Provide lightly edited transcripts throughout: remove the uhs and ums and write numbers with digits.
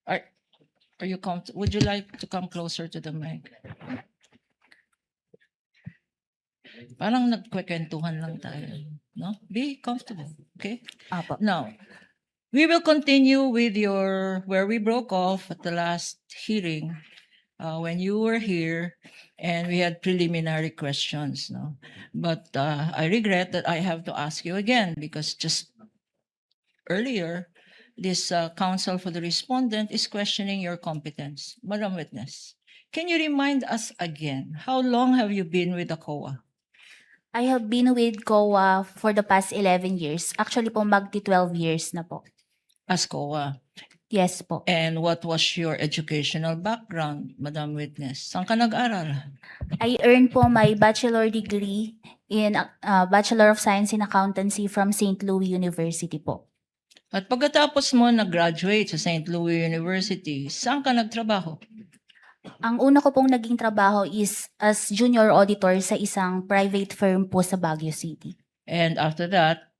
Are, are you would you like to come closer to the mic? Parang nagkwekwentuhan lang tayo. No? Be comfortable. Okay? Apo. Now, we will continue with where we broke off at the last hearing when you were here and we had preliminary questions. No? But I regret that I have to ask you again because just earlier, this counsel for the respondent is questioning your competence. Madam Witness, can you remind us again, how long have you been with the COA? I have been with COA for the past 11 years. Actually po, magti 12 years na po. As COA. Yes po. And what was your educational background, Madam Witness? Saan ka nag-aral? I earned po my bachelor degree in Bachelor of Science in Accountancy from St. Louis University po. At pagkatapos mo nag-graduate sa St. Louis University, saan ka nagtrabaho? Ang una ko pong naging trabaho is as junior auditor sa isang private firm po sa Baguio City. And after that,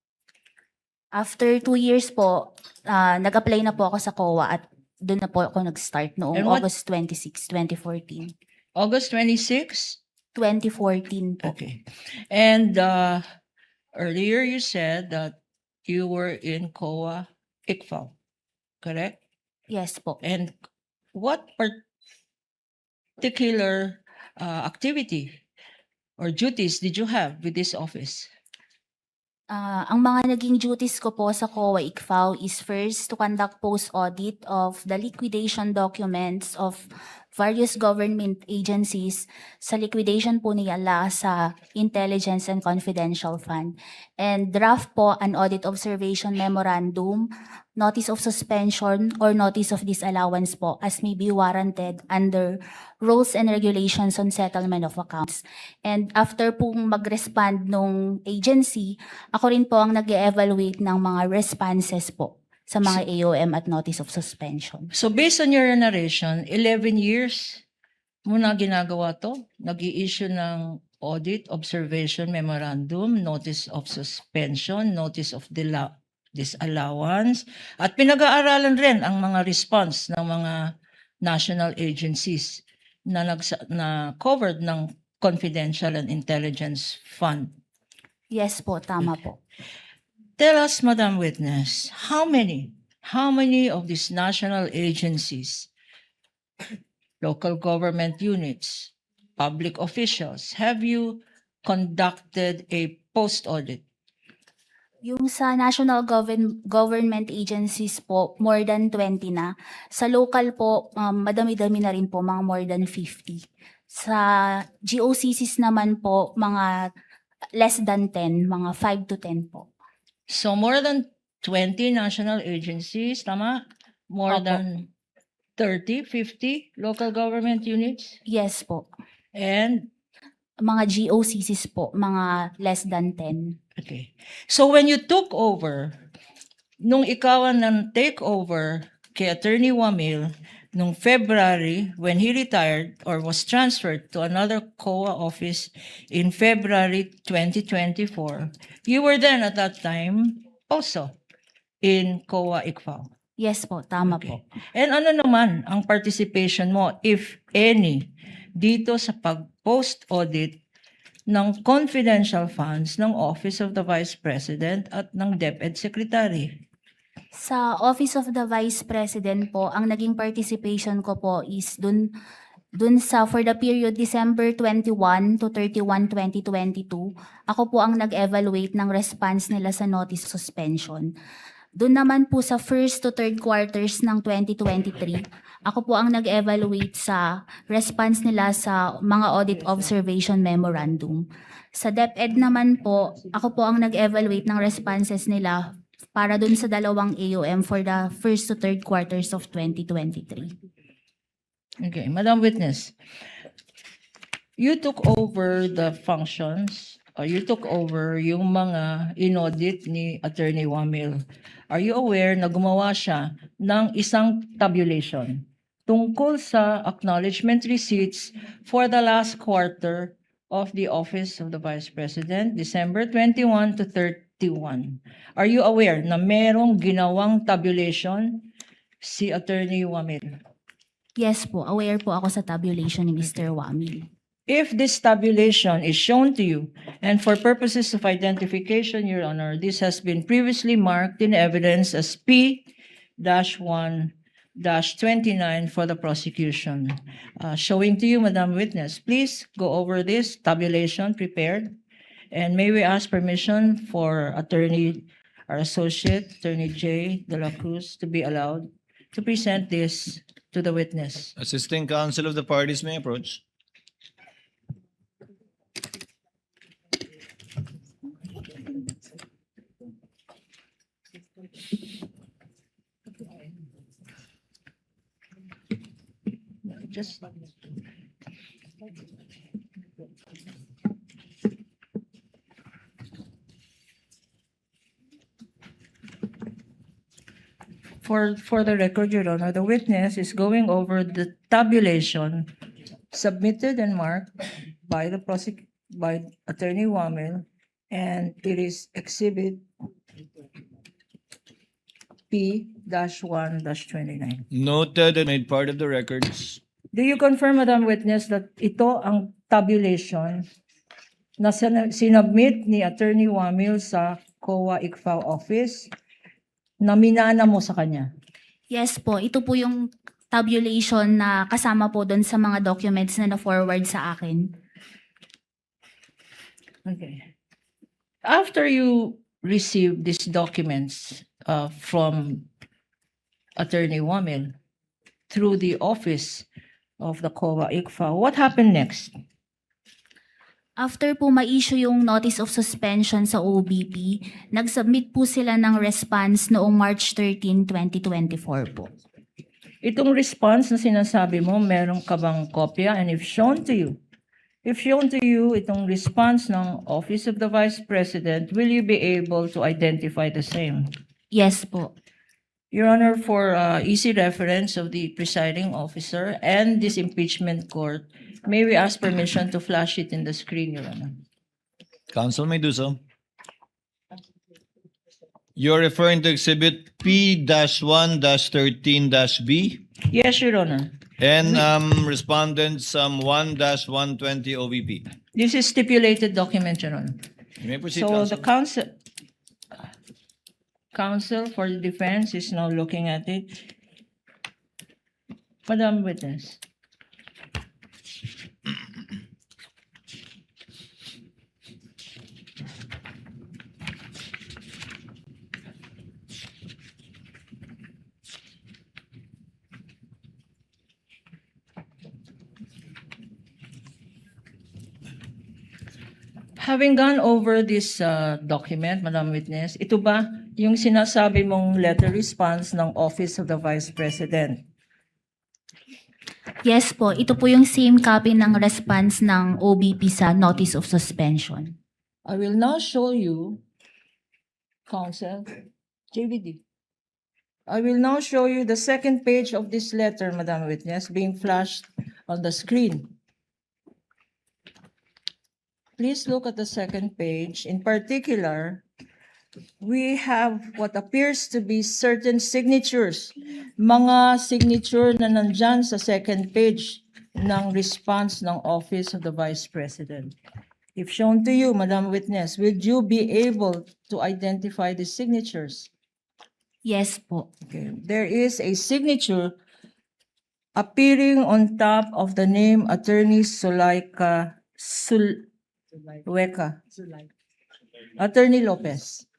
After 2 years po, nag-apply na po ako sa COA at doon na po ako nag-start noong And what- August 26, 2014. August 26? 2014 po. Okay. And earlier you said that you were in COA ICFAO, correct? Yes po. And what particular activity or duties did you have with this office? Ang mga naging duties ko po sa COA ICFAO is first to conduct post-audit of the liquidation documents of various government agencies sa liquidation po nila sa Intelligence and Confidential Fund. And draft po an audit observation memorandum, notice of suspension or notice of disallowance po as may be warranted under rules and regulations on settlement of accounts. And after pong mag-respond nung agency, ako rin po ang nag-evaluate ng mga responses po sa mga AOM at notice of suspension. So based on your narration, 11 years mo na ginagawa to? Nag-i-issue ng audit, observation, memorandum, notice of suspension, notice of disallowance, at pinag-aaralan rin ang mga response ng mga national agencies na covered ng Confidential and Intelligence Fund. Yes po, tama po. Tell us, Madam Witness, how many of these national agencies, local government units, public officials, have you conducted a post-audit? Yung sa national government agencies po, more than 20 na. Sa local po, madami-dami na rin po, mga more than 50. Sa GOCCs naman po, mga less than 10, mga 5 to 10 po. So more than 20 national agencies, tama? More Opo. than 30, 50 local government units? Yes po. And, Mga GOCCs po, mga less than 10. okay. So when you took over, nung ikaw ang take over kay Attorney Wamil, nung February, when he retired or was transferred to another COA office in February 2024, you were then at that time also in COA ICFAO. Yes po, tama Okay. po. And ano naman ang participation mo, if any, dito sa pag-post-audit ng confidential funds ng Office of the Vice President at ng DepEd Secretary? Sa Office of the Vice President po, ang naging participation ko po is dun sa for the period December 21 to 31, 2022, ako po ang nag-evaluate ng response nila sa notice suspension. Doon naman po sa first to third quarters ng 2023, ako po ang nag-evaluate sa response nila sa mga audit observation memorandum. Sa DepEd naman po, ako po ang nag-evaluate ng responses nila para dun sa dalawang AOM for the first to third quarters of 2023. Okay, Madam Witness, you took over the functions, or you took over yung mga in-audit ni Attorney Wamil. Are you aware na gumawa siya ng isang tabulation tungkol sa acknowledgement receipts for the last quarter of the Office of the Vice President, December 21 to 31? Are you aware na merong ginawang tabulation si Attorney Wamil? Yes po, aware po ako sa tabulation ni Mr. Wamil. If this tabulation is shown to you, and for purposes of identification, Your Honor, this has been previously marked in evidence as P-1-29 for the prosecution. Showing to you, Madam Witness, please go over this tabulation prepared. And may we ask permission for our associate, Attorney J. De La Cruz, to be allowed to present this to the witness. Assisting counsel of the parties may approach. Just for the record, Your Honor, the witness is going over the tabulation submitted and marked by by Attorney Wamil, and it is exhibit P-1-29. Noted and made part of the records. Do you confirm, Madam Witness, that ito ang tabulation na sinubmit ni Attorney Wamil sa COA ICFAO office na minana mo sa kanya? Yes po, ito po yung tabulation na kasama po doon sa mga documents na na-forward sa akin. Okay. After you receive these documents from Attorney Wamil through the office of the COA ICFAO, what happened next? After po ma-issue yung notice of suspension sa OBP, nag-submit po sila ng response noong March 13, 2024 po. Itong response na sinasabi mo, meron ka bang kopya? And if shown to you, itong response ng Office of the Vice President, will you be able to identify the same? Yes po. Your Honor, for easy reference of the presiding officer and this impeachment court, may we ask permission to flash it in the screen, Your Honor? Counsel may do so. You're referring to exhibit P-1-13-B Yes, Your Honor. and respondents 1-120 OVP. This is stipulated document, Your Honor. You may proceed, So the counsel. counsel for the defense is now looking at it. Madam Witness. Having gone over this document, Madam Witness, ito ba yung sinasabi mong letter response ng Office of the Vice President? Yes po, ito po yung same copy ng response ng OBP sa notice of suspension. I will now show you, Counsel, JVD. I will now show you the second page of this letter, Madam Witness, being flashed on the screen. Please look at the second page. In particular, we have what appears to be certain signatures, mga signature na nandyan sa second page ng response ng Office of the Vice President. If shown to you, Madam Witness, will you be able to identify the signatures? Yes po. Okay. There is a signature appearing on top of the name Attorney Sulaika Attorney Lopez.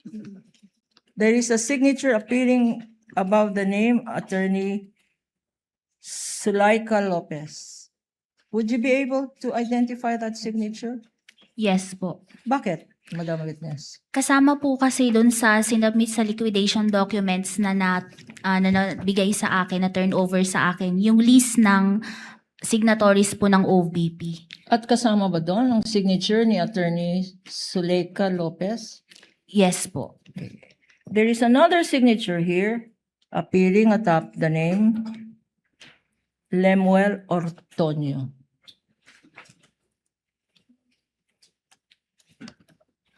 There is a signature appearing above the name Attorney Sulaika Lopez. Would you be able to identify that signature? Yes po. Bakit, Madam Witness? Kasama po kasi doon sa sinubmit sa liquidation documents na nabigay sa akin, na turnover sa akin, yung list ng signatories po ng OVP. At kasama ba doon ang signature ni Attorney Sulaika Lopez? Yes po. There is another signature here appearing atop the name Lemuel Ortonio.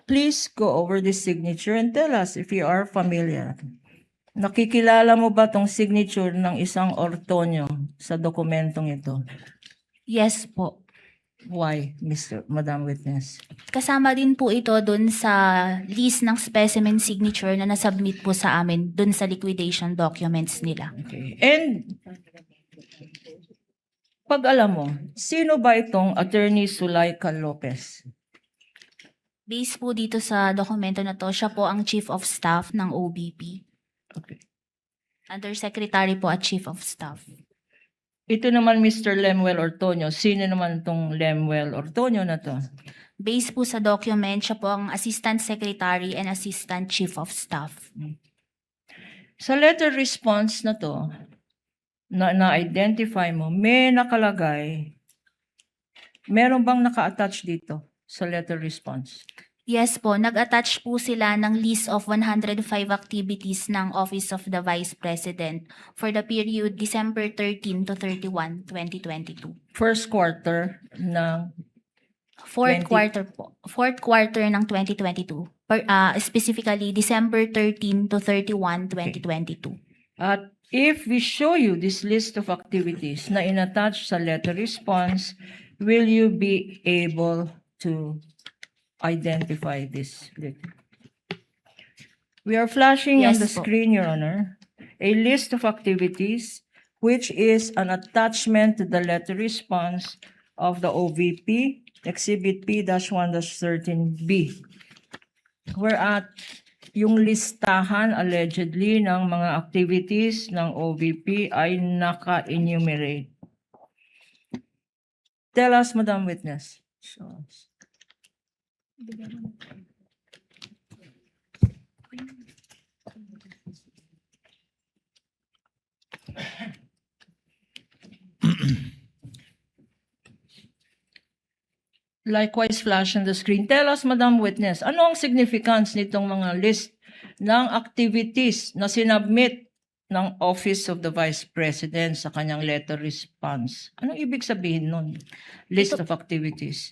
Please go over this signature and tell us if you are familiar. Nakikilala mo ba tong signature ng isang Ortonio sa dokumentong ito? Yes po. Why, Madam Witness? Kasama din po ito dun sa list ng specimen signature na nasubmit po sa amin dun sa liquidation documents nila. Okay. And pag alam mo, sino ba itong Attorney Sulaika Lopez? Based po dito sa dokumento na to, siya po ang Chief of Staff ng OBP. Okay. Undersecretary po at Chief of Staff. Ito naman Mr. Lemuel Ortonio. Sino naman itong Lemuel Ortonio na to? Based po sa document, siya po ang Assistant Secretary and Assistant Chief of Staff. Sa letter response na to, na-identify mo, may nakalagay, meron bang naka-attach dito sa letter response? Yes po, nag-attach po sila ng list of 105 activities ng Office of the Vice President for the period December 13 to 31, 2022. First quarter ng Fourth 20 quarter po. Fourth quarter ng 2022. Specifically, December 13 to 31, 2022. At if we show you this list of activities na inattach sa letter response, will you be able to identify this? We are flashing on Yes the po. screen, Your Honor, a list of activities which is an attachment to the letter response of the OVP, Exhibit P-1-13B. Whereat yung listahan allegedly ng mga activities ng OVP ay naka-enumerate. Tell us, Madam Witness. Likewise, flash on the screen. Tell us, Madam Witness, ano ang significance nitong mga list ng activities na sinubmit ng Office of the Vice President sa kanyang letter response? Anong ibig sabihin nun? List of activities.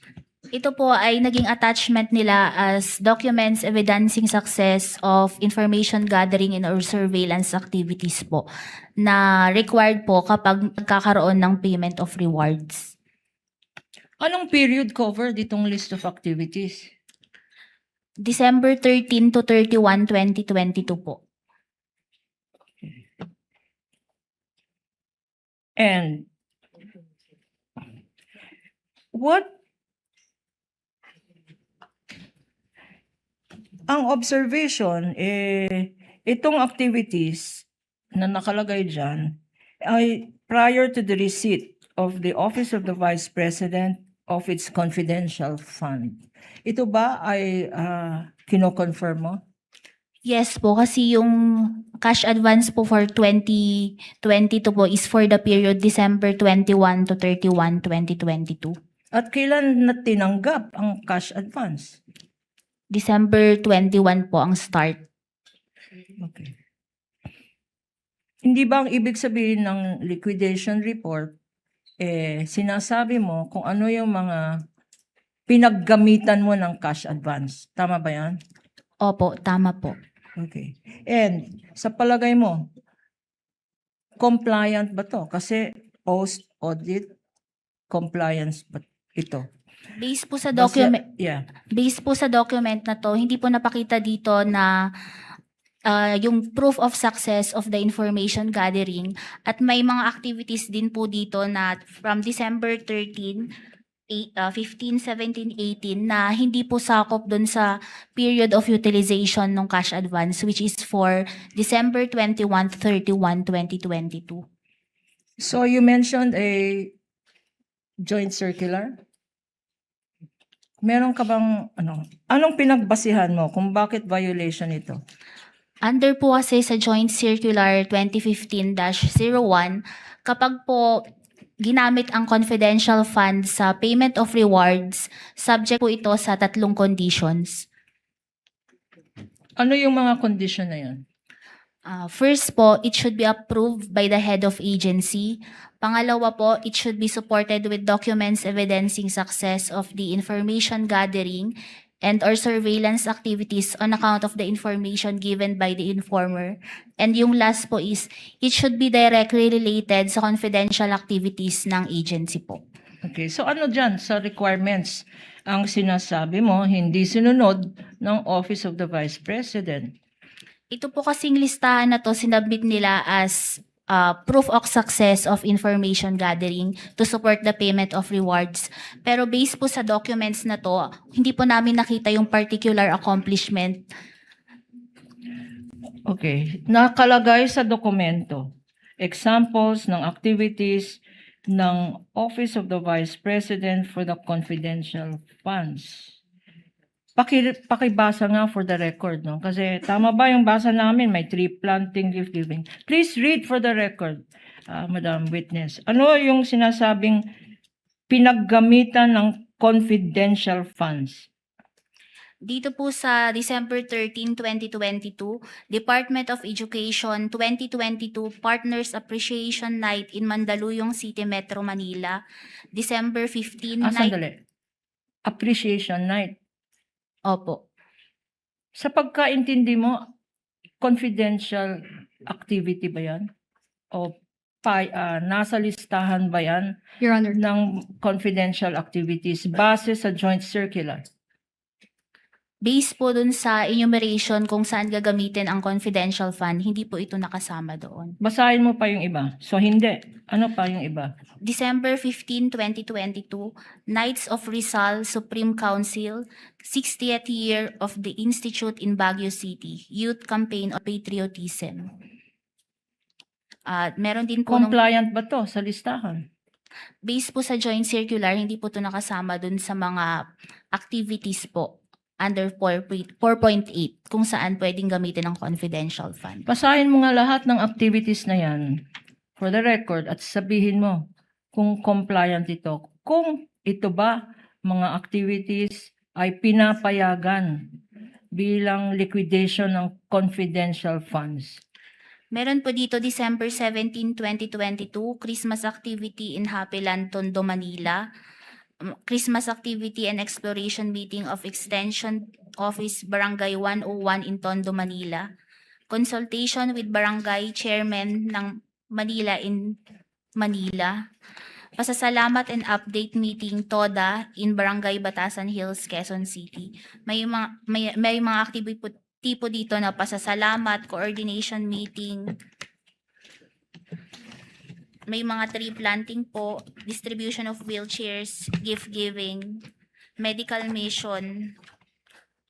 Ito po ay naging attachment nila as documents evidencing success of information gathering and or surveillance activities po na required po kapag nagkakaroon ng payment of rewards. Anong period covered itong list of activities? December 13 to 31, 2022 po. And what ang observation, itong activities na nakalagay dyan ay prior to the receipt of the Office of the Vice President of its confidential fund. Ito ba ay kino-confirm mo? Yes po, kasi yung cash advance po for 2022 po is for the period December 21 to 31, 2022. At kailan na tinanggap ang cash advance? December 21 po ang start. Okay. Hindi ba ang ibig sabihin ng liquidation report, sinasabi mo kung ano yung mga pinaggamitan mo ng cash advance? Tama ba yan? Opo, tama po. Okay. And sa palagay mo, compliant ba to? Kasi post-audit compliance ba ito? Based po sa Basta- document, Yeah. based po sa document na to, hindi po napakita dito na yung proof of success of the information gathering at may mga activities din po dito na from December 13, 15, 17, 18 na hindi po sakop dun sa period of utilization ng cash advance which is for December 21 to 31, 2022. So you mentioned a joint circular? Meron ka bang anong pinagbasihan mo kung bakit violation ito? Under po kasi sa Joint Circular 2015-01, kapag po ginamit ang confidential fund sa payment of rewards, subject po ito sa 3 conditions. Ano yung mga condition na yun? First po, it should be approved by the head of agency. Pangalawa po, it should be supported with documents evidencing success of the information gathering and or surveillance activities on account of the information given by the informer. And yung last po is, it should be directly related sa confidential activities ng agency po. Okay, so ano dyan sa requirements ang sinasabi mo hindi sinunod ng Office of the Vice President? Ito po kasing listahan na to, sinabit nila as proof of success of information gathering to support the payment of rewards. Pero based po sa documents na to, hindi po namin nakita yung particular accomplishment. Okay, nakalagay sa dokumento examples ng activities ng Office of the Vice President for the confidential funds. Pakibasa nga for the record, no? Kasi tama ba yung basa namin, may tree planting, gift giving. Please read for the record, Madam Witness. Ano yung sinasabing pinaggamitan ng confidential funds? Dito po sa December 13, 2022, Department of Education 2022 Partners Appreciation Night in Mandaluyong City, Metro Manila. December 15 night. Sandali. Appreciation night. Opo. Sa pagkaintindi mo, confidential activity ba yan? O nasa listahan ba yan Your Honor, ng confidential activities base sa joint circular? Based po dun sa enumeration kung saan gagamitin ang confidential fund, hindi po ito nakasama doon. Basahin mo pa yung iba. So hindi. Ano pa yung iba? December 15, 2022, Knights of Rizal Supreme Council, 60th year of the Institute in Baguio City, Youth Campaign of Patriotism. Meron din po Compliant ba to sa listahan? based po sa joint circular, hindi po ito nakasama dun sa mga activities po under 4.8 kung saan pwedeng gamitin ang confidential fund. Basahin mo nga lahat ng activities na yan for the record at sabihin mo kung compliant ito. Kung ito ba mga activities ay pinapayagan bilang liquidation ng confidential funds. Meron po dito December 17, 2022, Christmas activity in Happy Land, Tondo, Manila. Christmas activity and exploration meeting of Extension Office Barangay 101 in Tondo, Manila. Consultation with Barangay Chairman ng Manila in Manila. Pasasalamat and update meeting TODA in Barangay Batasan Hills, Quezon City. May mga activity po dito na pasasalamat, coordination meeting, may mga tree planting po, distribution of wheelchairs, gift giving, medical mission,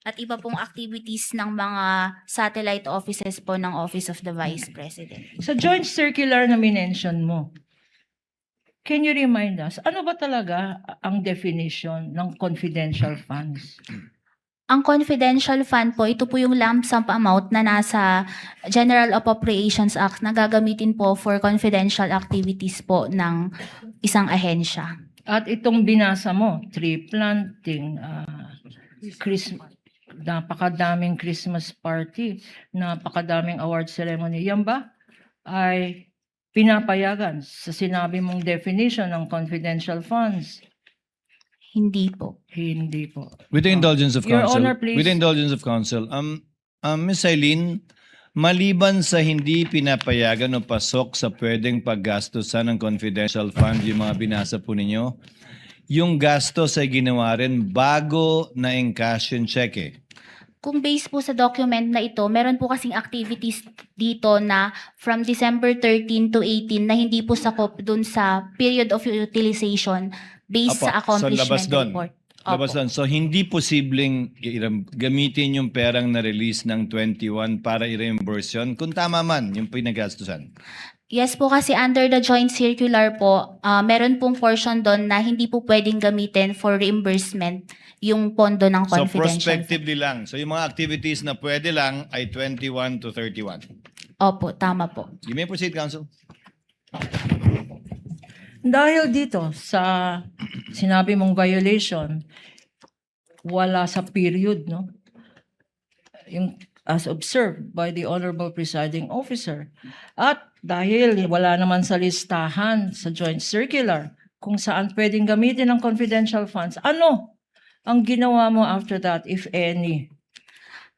at iba pong activities ng mga satellite offices po ng Office of the Vice President. Sa joint circular na minention mo, can you remind us, ano ba talaga ang definition ng confidential funds? Ang confidential fund po, ito po yung lump sum amount na nasa General Appropriations Act na gagamitin po for confidential activities po ng isang ahensya. At itong binasa mo, tree planting, Christmas, napakadaming Christmas party, napakadaming award ceremony, yan ba ay pinapayagan sa sinabi mong definition ng confidential funds? Hindi po. Hindi po. With the indulgence of Your counsel. Honor, please. With the indulgence of counsel. Ms. Eileen, maliban sa hindi pinapayagan o pasok sa pwedeng paggastusan ng confidential fund yung mga binasa po ninyo, yung gastos ay ginawa rin bago na encash yung cheque. Kung based po sa document na ito, meron po kasing activities dito na from December 13 to 18 na hindi po sakop dun sa period of utilization based Apo, sa accomplishment so labas doon. report. Labas Opo. doon. So hindi posibleng gamitin yung perang na-release ng 21 para i-reimburse yun kung tama man yung pinagastusan. Yes po, kasi under the joint circular po, meron pong portion doon na hindi po pwedeng gamitin for reimbursement yung pondo ng So confidential. prospectively lang. So yung mga activities na pwede lang ay 21 to 31. Opo, tama po. You may proceed, counsel. Dahil dito sa sinabi mong violation, wala sa period, no? Yung as observed by the Honorable Presiding Officer. At dahil wala naman sa listahan sa joint circular kung saan pwedeng gamitin ang confidential funds, ano ang ginawa mo after that, if any?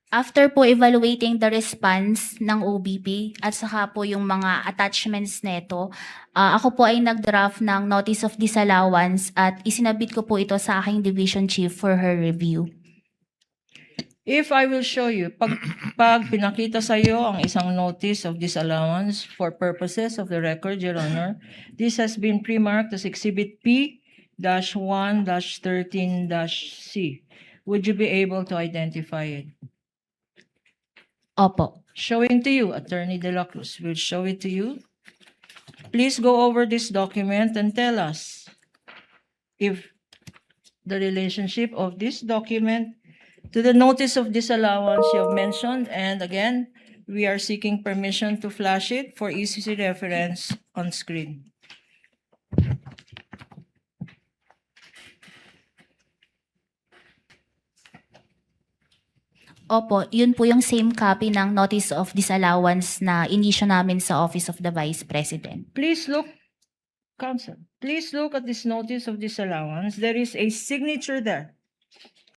After po evaluating the response ng OBP at saka po yung mga attachments neto, ako po ay nag-draft ng Notice of Disallowance at isinabit ko po ito sa aking Division Chief for her review. If I will show you, pag pinakita sa iyo ang isang notice of disallowance for purposes of the record, Your Honor, this has been pre-marked as Exhibit P-1-13-C. Would you be able to identify it? Opo. Showing to you, Attorney De La Cruz will show it to you. Please go over this document and tell us if the relationship of this document to the notice of disallowance you have mentioned, and again, we are seeking permission to flash it for easy reference on screen. Opo, yun po yung same copy ng Notice of Disallowance na inisyo namin sa Office of the Vice President. Please look, Counsel, please look at this notice of disallowance. There is a signature there